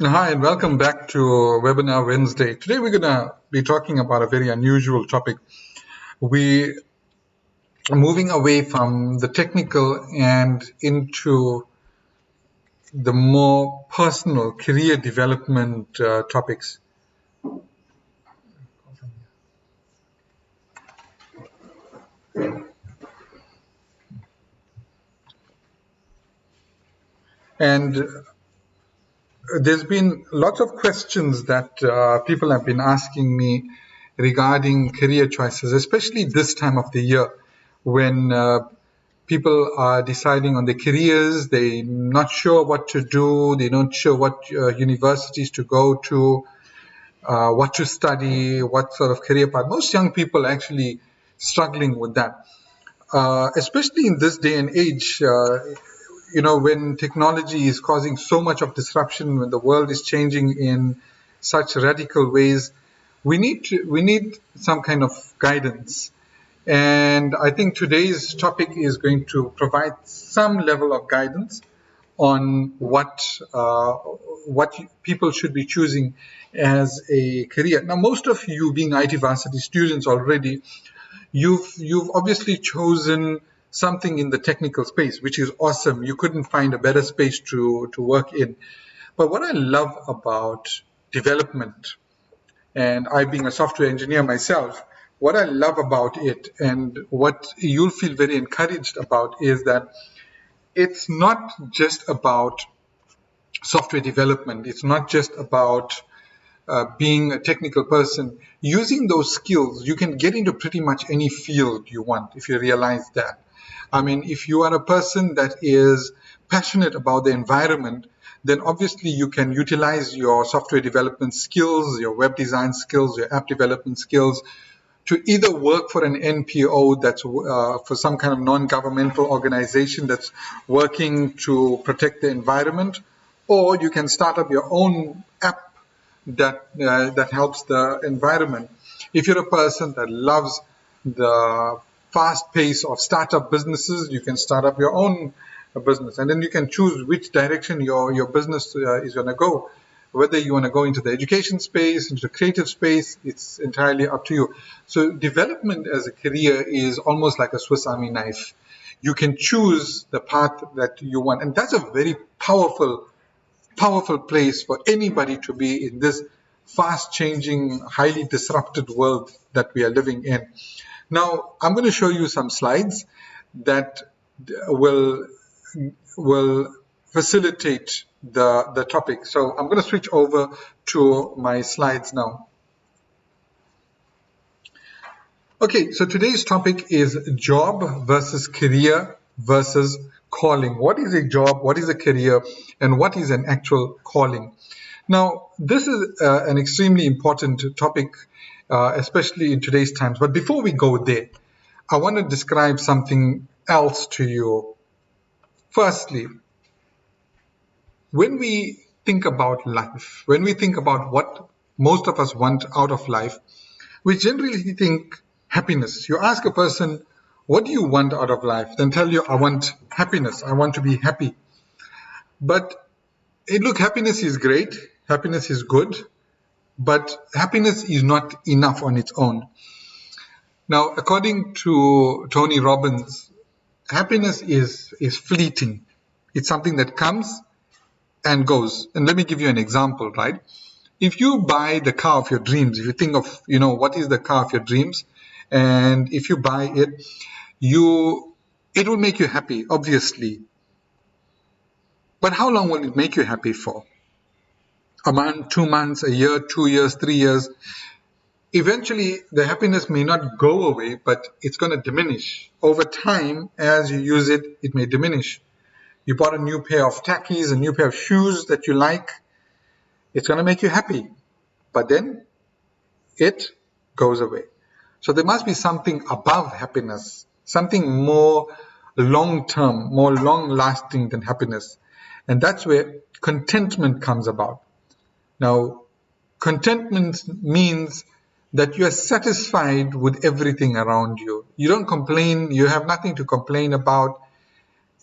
Hi, and welcome back to Webinar Wednesday. Today we're going to be talking about a very unusual topic. We are moving away from the technical and into the more personal career development topics. And there's been lots of questions that people have been asking me regarding career choices, especially this time of the year when people are deciding on their careers. They're not sure what to do. They're not sure what universities to go to, what to study, what sort of career path. Most young people are actually struggling with that, especially in this day and age. When technology is causing so much of disruption, when the world is changing in such radical ways, we need some kind of guidance. And I think today's topic is going to provide some level of guidance on what people should be choosing as a career. Now, most of you being IT varsity students already, you've obviously chosen something in the technical space, which is awesome. You couldn't find a better space to work in. But what I love about development, and I being a software engineer myself, what I love about it and what you'll feel very encouraged about is that it's not just about software development. It's not just about being a technical person. Using those skills, you can get into pretty much any field you want if you realize that. I mean, if you are a person that is passionate about the environment, then obviously you can utilize your software development skills, your web design skills, your app development skills to either work for an NPO that's for some kind of non-governmental organization that's working to protect the environment, or you can start up your own app that helps the environment. If you're a person that loves the fast pace of startup businesses, you can start up your own business, and then you can choose which direction your business is going to go. Whether you want to go into the education space, into the creative space, it's entirely up to you. So development as a career is almost like a Swiss Army knife. You can choose the path that you want, and that's a very powerful place for anybody to be in this fast changing, highly disrupted world that we are living in. Now, I'm going to show you some slides that will facilitate the topic. So I'm going to switch over to my slides now. Okay, so today's topic is job versus career versus calling. What is a job? What is a career? And what is an actual calling? Now, this is an extremely important topic, especially in today's times. But before we go there, I want to describe something else to you. Firstly, when we think about life, when we think about what most of us want out of life, we generally think happiness. You ask a person, what do you want out of life? Then tell you, I want happiness. I want to be happy. But look, happiness is great. Happiness is good. But happiness is not enough on its own. Now, according to Tony Robbins, happiness is fleeting. It's something that comes and goes. And let me give you an example, right? If you buy the car of your dreams, if you think of, what is the car of your dreams, and if you buy it, it will make you happy, obviously. But how long will it make you happy for? A month, 2 months, a year, 2 years, 3 years? Eventually, the happiness may not go away, but it's going to diminish. Over time, as you use it, it may diminish. You bought a new pair of tackies, a new pair of shoes that you like. It's going to make you happy. But then it goes away. So there must be something above happiness, something more long-term, more long-lasting than happiness. And that's where contentment comes about. Now, contentment means that you are satisfied with everything around you. You don't complain. You have nothing to complain about.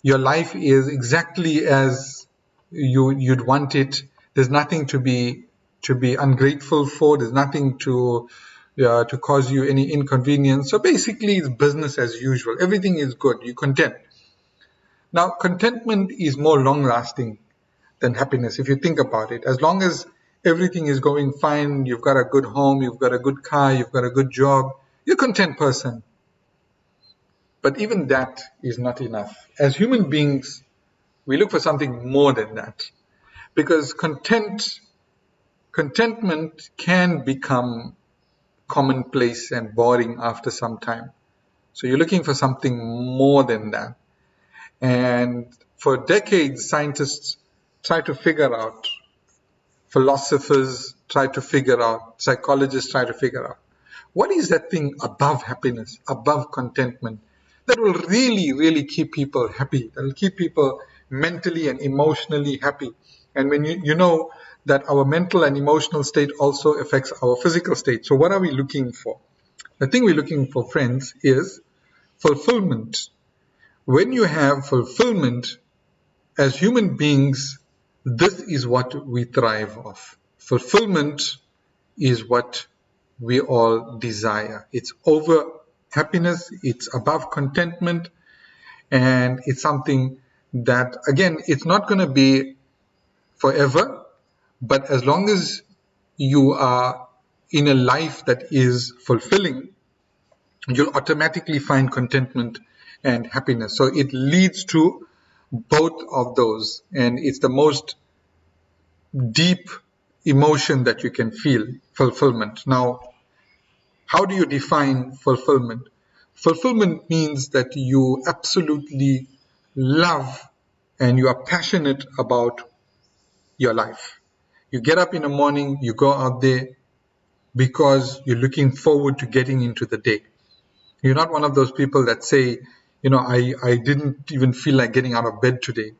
Your life is exactly as you'd want it. There's nothing to be ungrateful for. There's nothing to cause you any inconvenience. So basically, it's business as usual. Everything is good. You're content. Now, contentment is more long-lasting than happiness, if you think about it. As long as everything is going fine, you've got a good home, you've got a good car, you've got a good job, you're a content person. But even that is not enough. As human beings, we look for something more than that. Because contentment can become commonplace and boring after some time. So you're looking for something more than that. And for decades, scientists try to figure out, philosophers try to figure out, psychologists try to figure out, what is that thing above happiness, above contentment, that will really, really keep people happy, that will keep people mentally and emotionally happy. And when you know that our mental and emotional state also affects our physical state. So what are we looking for? The thing we're looking for, friends, is fulfillment. When you have fulfillment, as human beings, this is what we thrive off. Fulfillment is what we all desire. It's over happiness, it's above contentment, and it's something that, again, it's not going to be forever, but as long as you are in a life that is fulfilling, you'll automatically find contentment and happiness. So it leads to both of those, and it's the most deep emotion that you can feel, fulfillment. Now, how do you define fulfillment? Fulfillment means that you absolutely love and you are passionate about your life. You get up in the morning, you go out there because you're looking forward to getting into the day. You're not one of those people that say, I didn't even feel like getting out of bed today.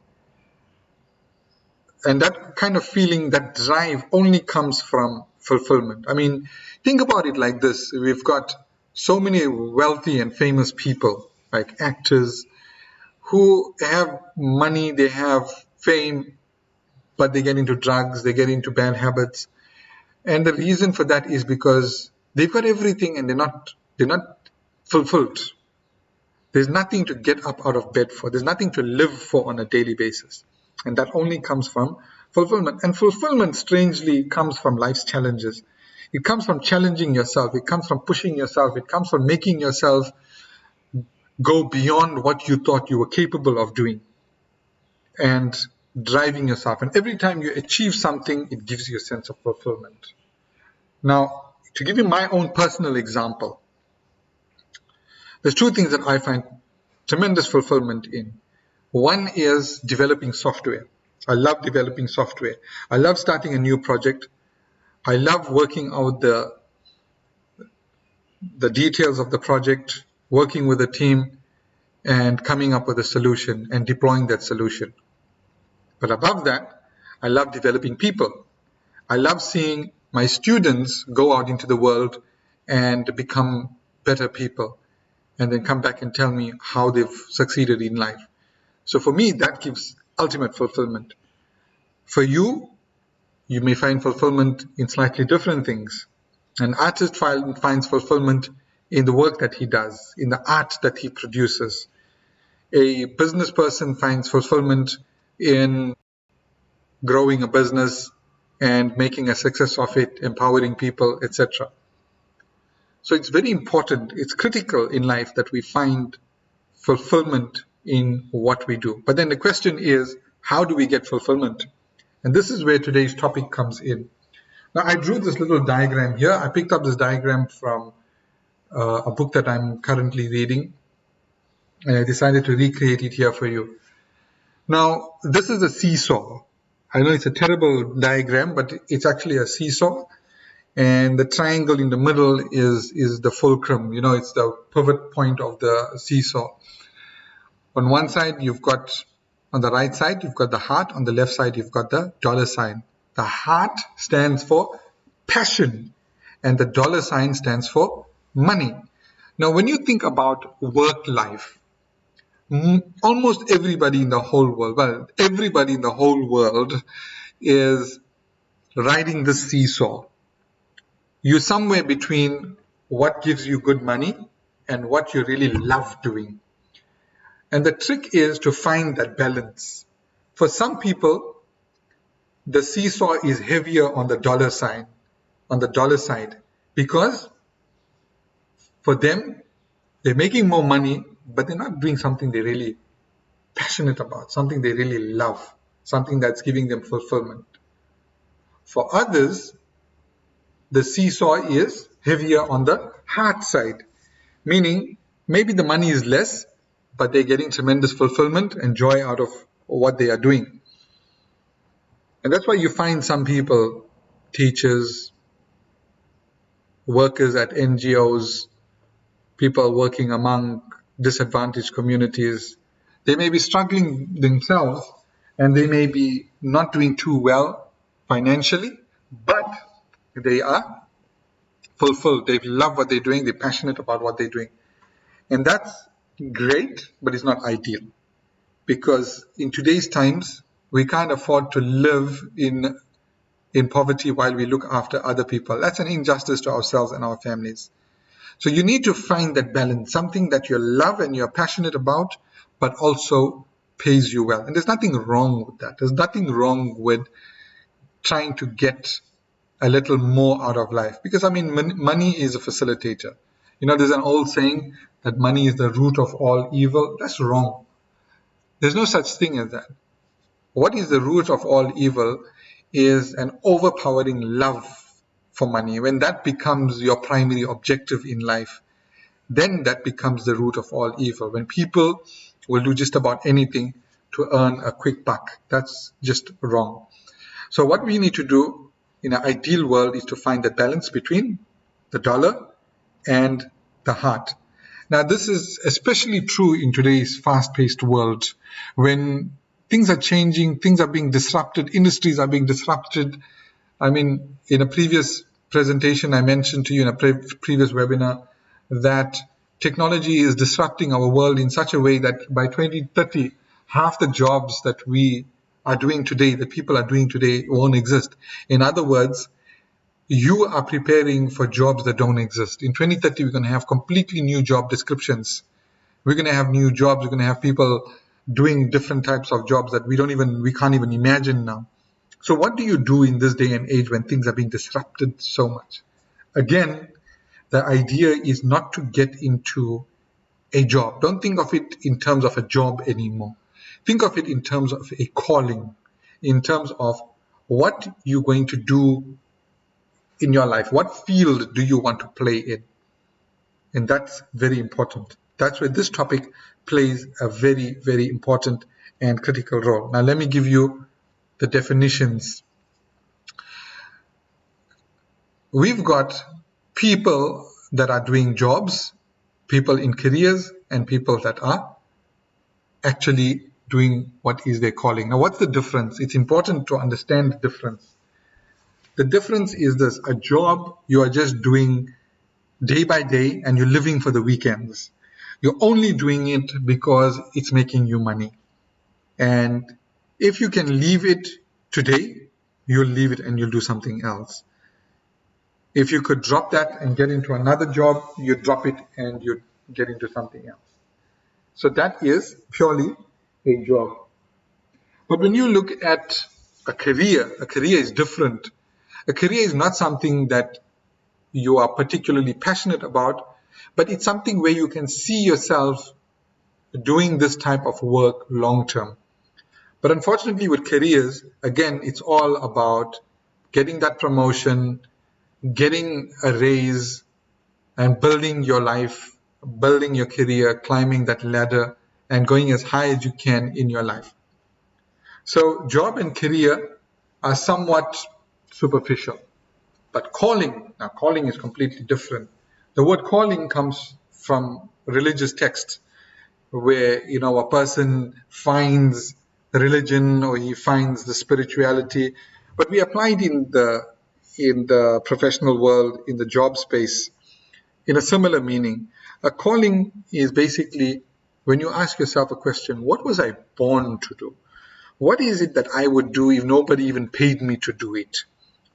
And that kind of feeling, that drive, only comes from fulfillment. I mean, think about it like this. We've got so many wealthy and famous people, like actors, who have money, they have fame, but they get into drugs, they get into bad habits. And the reason for that is because they've got everything and they're not fulfilled. There's nothing to get up out of bed for. There's nothing to live for on a daily basis. And that only comes from fulfillment. And fulfillment, strangely, comes from life's challenges. It comes from challenging yourself. It comes from pushing yourself. It comes from making yourself go beyond what you thought you were capable of doing and driving yourself. And every time you achieve something, it gives you a sense of fulfillment. Now, to give you my own personal example, there's two things that I find tremendous fulfillment in. One is developing software. I love developing software. I love starting a new project. I love working out the details of the project, working with a team, and coming up with a solution and deploying that solution. But above that, I love developing people. I love seeing my students go out into the world and become better people, and then come back and tell me how they've succeeded in life. So for me, that gives ultimate fulfillment. For you, you may find fulfillment in slightly different things. An artist finds fulfillment in the work that he does, in the art that he produces. A business person finds fulfillment in growing a business and making a success of it, empowering people, etc. So it's very important, it's critical in life that we find fulfillment in what we do. But then the question is, how do we get fulfillment? And this is where today's topic comes in. Now, I drew this little diagram here. I picked up this diagram from a book that I'm currently reading, and I decided to recreate it here for you. Now, this is a seesaw. I know it's a terrible diagram, but it's actually a seesaw. And the triangle in the middle is the fulcrum. It's the pivot point of the seesaw. On one side, on the right side, you've got the heart. On the left side, you've got the dollar sign. The heart stands for passion, and the dollar sign stands for money. Now, when you think about work life, almost everybody in the whole world, is riding the seesaw. You're somewhere between what gives you good money and what you really love doing. And the trick is to find that balance. For some people, the seesaw is heavier on the dollar side, because for them, they're making more money, but they're not doing something they're really passionate about, something they really love, something that's giving them fulfillment. For others, the seesaw is heavier on the heart side, meaning maybe the money is less, but they're getting tremendous fulfillment and joy out of what they are doing. And that's why you find some people, teachers, workers at NGOs, people working among disadvantaged communities, they may be struggling themselves and they may be not doing too well financially, but they are fulfilled. They love what they're doing, they're passionate about what they're doing. And that's great, but it's not ideal. Because in today's times, we can't afford to live in poverty while we look after other people. That's an injustice to ourselves and our families. So you need to find that balance, something that you love and you're passionate about, but also pays you well. And there's nothing wrong with that. There's nothing wrong with trying to get a little more out of life. Because, I mean, money is a facilitator. You know, there's an old saying that money is the root of all evil. That's wrong. There's no such thing as that. What is the root of all evil is an overpowering love for money. When that becomes your primary objective in life, then that becomes the root of all evil. When people will do just about anything to earn a quick buck, that's just wrong. So what we need to do in an ideal world is to find that balance between the dollar and the heart. Now, this is especially true in today's fast-paced world when things are changing, things are being disrupted, industries are being disrupted. I mean, in a previous presentation, I mentioned to you in a previous webinar that technology is disrupting our world in such a way that by 2030, half the jobs that we are doing today, that people are doing today, won't exist. In other words, you are preparing for jobs that don't exist. In 2030, we're going to have completely new job descriptions. We're going to have new jobs. We're going to have people doing different types of jobs that we can't even imagine now. So what do you do in this day and age when things are being disrupted so much? Again, the idea is not to get into a job. Don't think of it in terms of a job anymore. Think of it in terms of a calling, in terms of what you're going to do in your life. What field do you want to play in? And that's very important. That's where this topic plays a very, very important and critical role. Now, let me give you the definitions. We've got people that are doing jobs, people in careers, and people that are actually doing what is their calling. Now, what's the difference? It's important to understand the difference. The difference is this: a job you are just doing day by day and you're living for the weekends. You're only doing it because it's making you money. And if you can leave it today, you'll leave it and you'll do something else. If you could drop that and get into another job, you drop it and you get into something else. So that is purely a job. But when you look at a career is different. A career is not something that you are particularly passionate about, but it's something where you can see yourself doing this type of work long term. But unfortunately with careers, again, it's all about getting that promotion, getting a raise, and building your life, building your career, climbing that ladder, and going as high as you can in your life. So job and career are somewhat superficial. But calling is completely different. The word calling comes from religious texts where, a person finds religion or he finds the spirituality. But we apply it in the professional world, in the job space, in a similar meaning. A calling is basically when you ask yourself a question: what was I born to do? What is it that I would do if nobody even paid me to do it?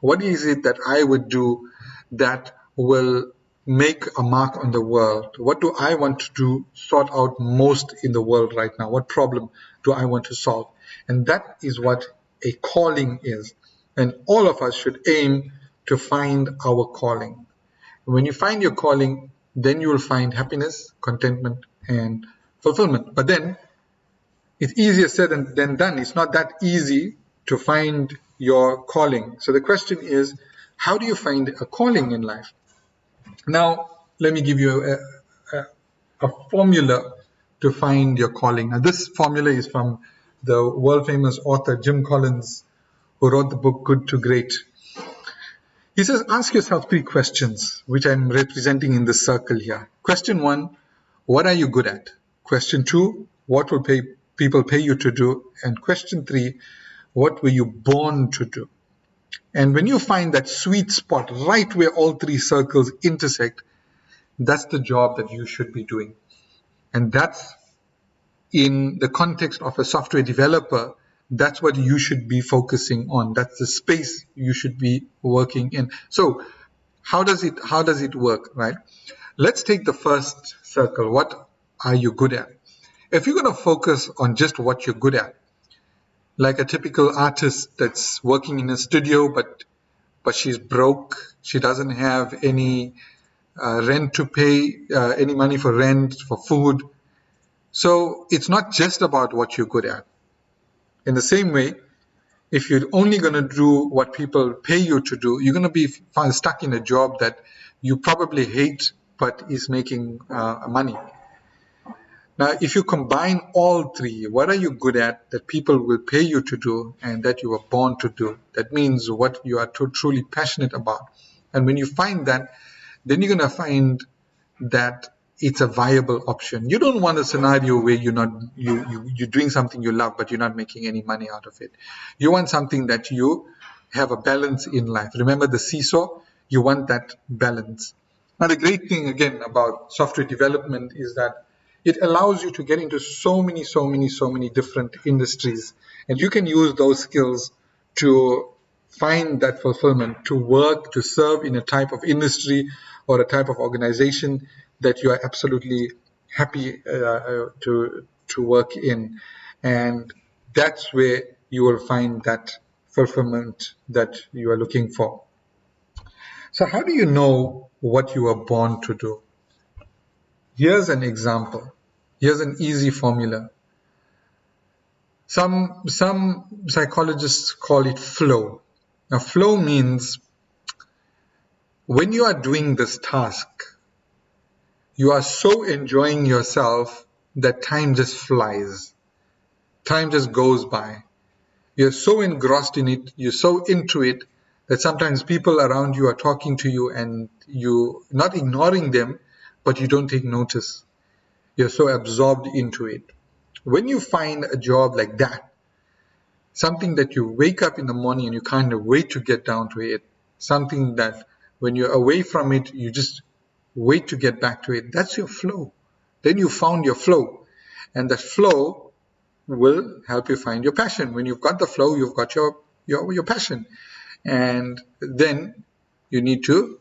What is it that I would do that will make a mark on the world? What do I want to do, sort out most in the world right now? What problem do I want to solve? And that is what a calling is. And all of us should aim to find our calling. When you find your calling, then you will find happiness, contentment, and fulfillment. But then it's easier said than done. It's not that easy to find your calling. So the question is, how do you find a calling in life? Now, let me give you a formula to find your calling. Now, this formula is from the world famous author Jim Collins, who wrote the book Good to Great. He says, ask yourself 3 questions, which I'm representing in this circle here. Question 1, what are you good at? Question 2, what will people pay you to do? And question 3, what were you born to do? And when you find that sweet spot right where all 3 circles intersect, that's the job that you should be doing. And that's, in the context of a software developer, that's what you should be focusing on. That's the space you should be working in. So how does it work, right? Let's take the first circle. What are you good at? If you're going to focus on just what you're good at, like a typical artist that's working in a studio, but she's broke, she doesn't have any rent to pay, any money for rent, for food. So it's not just about what you're good at. In the same way, if you're only going to do what people pay you to do, you're going to be stuck in a job that you probably hate but is making money. Now, if you combine all 3, what are you good at that people will pay you to do and that you were born to do? That means what you are truly passionate about. And when you find that, then you're going to find that it's a viable option. You don't want a scenario where you're doing something you love, but you're not making any money out of it. You want something that you have a balance in life. Remember the seesaw? You want that balance. Now, the great thing, again, about software development is that it allows you to get into so many different industries. And you can use those skills to find that fulfillment, to work, to serve in a type of industry or a type of organization that you are absolutely happy to work in. And that's where you will find that fulfillment that you are looking for. So how do you know what you are born to do? Here's an example. Here's an easy formula. Some psychologists call it flow. Now, flow means when you are doing this task, you are so enjoying yourself that time just flies. Time just goes by. You're so engrossed in it, you're so into it, that sometimes people around you are talking to you and you're not ignoring them, but you don't take notice. You're so absorbed into it. When you find a job like that, something that you wake up in the morning and you can't wait to get down to it, something that when you're away from it, you just wait to get back to it, that's your flow. Then you found your flow. And that flow will help you find your passion. When you've got the flow, you've got your passion. And then you need to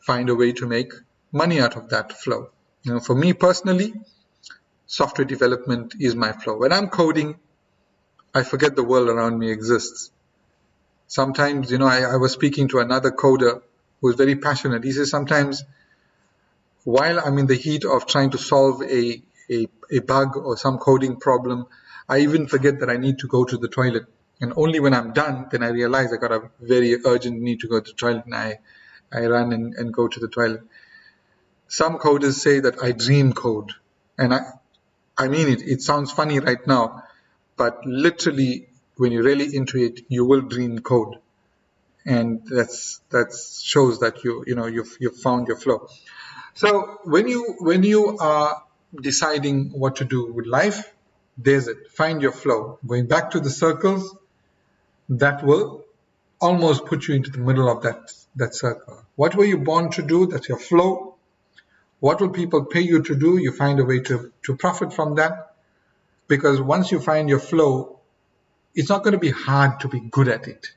find a way to make money out of that flow. You know, for me personally, software development is my flow. When I'm coding, I forget the world around me exists. Sometimes, I was speaking to another coder who is very passionate. He says sometimes while I'm in the heat of trying to solve a bug or some coding problem, I even forget that I need to go to the toilet. And only when I'm done, then I realize I got a very urgent need to go to the toilet, and I run and go to the toilet. Some coders say that I dream code. And I mean it. It sounds funny right now, but literally when you're really into it, you will dream code. And that shows that you've found your flow. So when you are deciding what to do with life, there's it. Find your flow. Going back to the circles, that will almost put you into the middle of that circle. What were you born to do? That's your flow. What will people pay you to do? You find a way to profit from that. Because once you find your flow, it's not going to be hard to be good at it.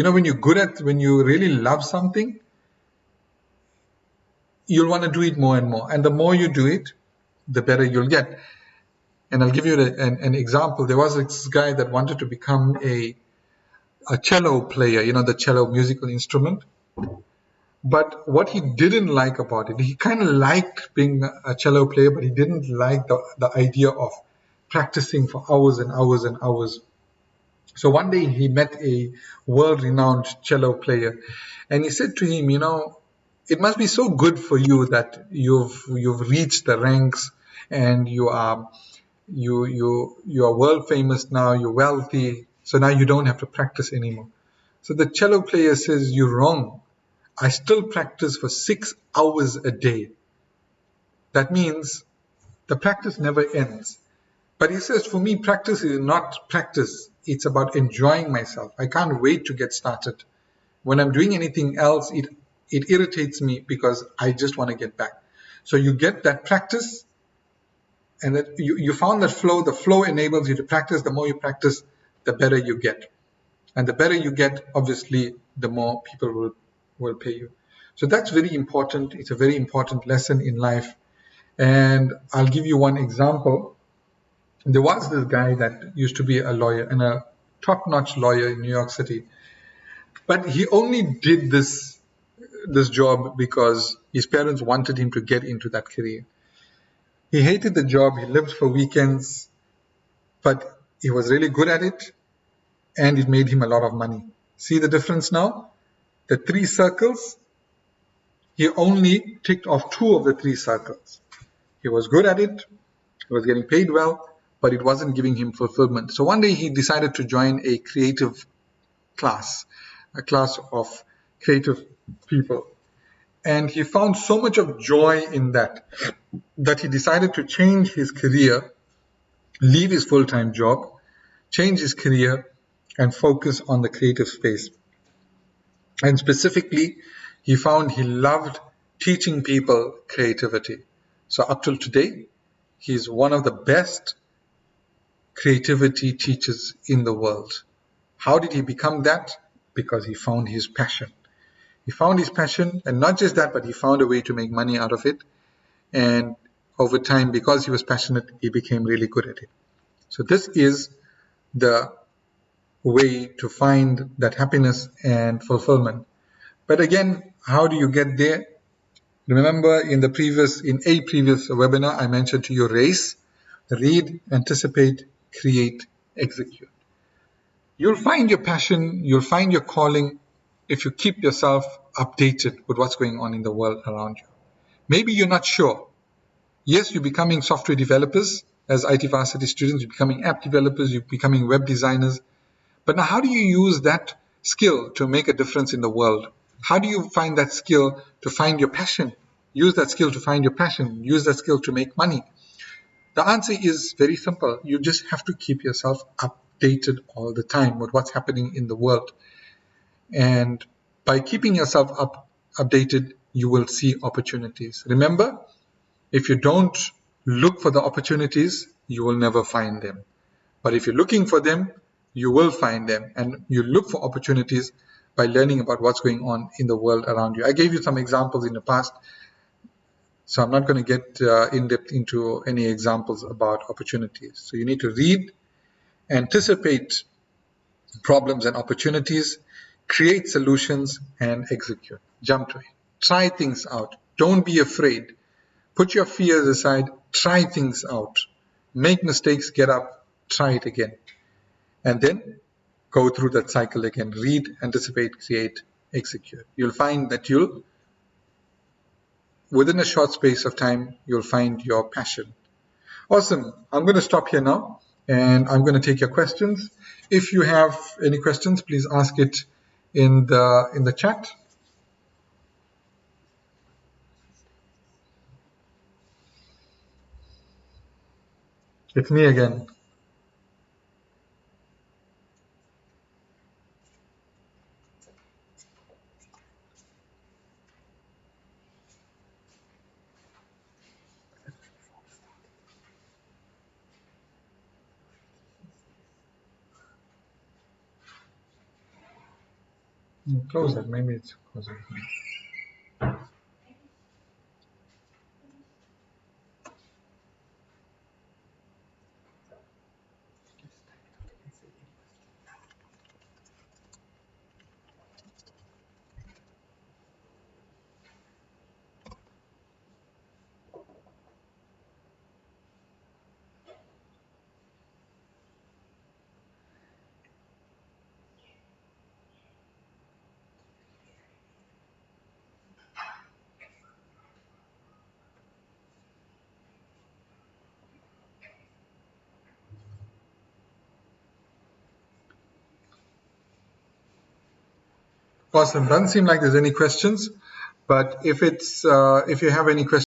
when you're when you really love something, you'll want to do it more and more. And the more you do it, the better you'll get. And I'll give you an example. There was this guy that wanted to become a cello player, the cello musical instrument. But what he didn't like about it, he kind of liked being a cello player, but he didn't like the idea of practicing for hours and hours and hours. So one day he met a world-renowned cello player, and he said to him, it must be so good for you that you've reached the ranks, and you are world famous now, you're wealthy, so now you don't have to practice anymore. So the cello player says, you're wrong. I still practice for 6 hours a day. That means the practice never ends. But he says, for me, practice is not practice. It's about enjoying myself. I can't wait to get started. When I'm doing anything else, it irritates me because I just want to get back. So you get that practice, and that you found that flow. The flow enables you to practice. The more you practice, the better you get. And the better you get, obviously, the more people will pay you. So that's very important. It's a very important lesson in life. And I'll give you one example. There was this guy that used to be a lawyer, and a top-notch lawyer in New York City. But he only did this job because his parents wanted him to get into that career. He hated the job. He lived for weekends, but he was really good at it, and it made him a lot of money. See the difference now? The 3 circles, he only ticked off 2 of the 3 circles. He was good at it, he was getting paid well, but it wasn't giving him fulfillment. So one day he decided to join a creative class, a class of creative people. And he found so much of joy in that he decided to change his career, leave his full-time job, change his career, and focus on the creative space. And specifically, he found he loved teaching people creativity. So up till today, he's one of the best creativity teachers in the world. How did he become that? Because he found his passion. He found his passion, and not just that, but he found a way to make money out of it. And over time, because he was passionate, he became really good at it. So this is the way to find that happiness and fulfillment. But again, how do you get there? Remember in a previous webinar, I mentioned to you RACE: read, anticipate, create, execute. You'll find your passion, you'll find your calling if you keep yourself updated with what's going on in the world around you. Maybe you're not sure. Yes, you're becoming software developers as IT Varsity students, you're becoming app developers, you're becoming web designers. But now how do you use that skill to make a difference in the world? How do you find that skill to find your passion? Use that skill to find your passion. Use that skill to make money. The answer is very simple. You just have to keep yourself updated all the time with what's happening in the world. And by keeping yourself updated, you will see opportunities. Remember, if you don't look for the opportunities, you will never find them. But if you're looking for them, you will find them. And you look for opportunities by learning about what's going on in the world around you. I gave you some examples in the past, so I'm not going to get in depth into any examples about opportunities. So you need to read, anticipate problems and opportunities, create solutions, and execute. Jump to it. Try things out. Don't be afraid. Put your fears aside. Try things out. Make mistakes, get up, try it again. And then go through that cycle again. Read, anticipate, create, execute. You'll find that within a short space of time, you'll find your passion. Awesome. I'm going to stop here now, and I'm going to take your questions. If you have any questions, please ask it in the chat. It's me again. Close that. Maybe it's closing. Awesome. Doesn't seem like there's any questions, but if you have any questions.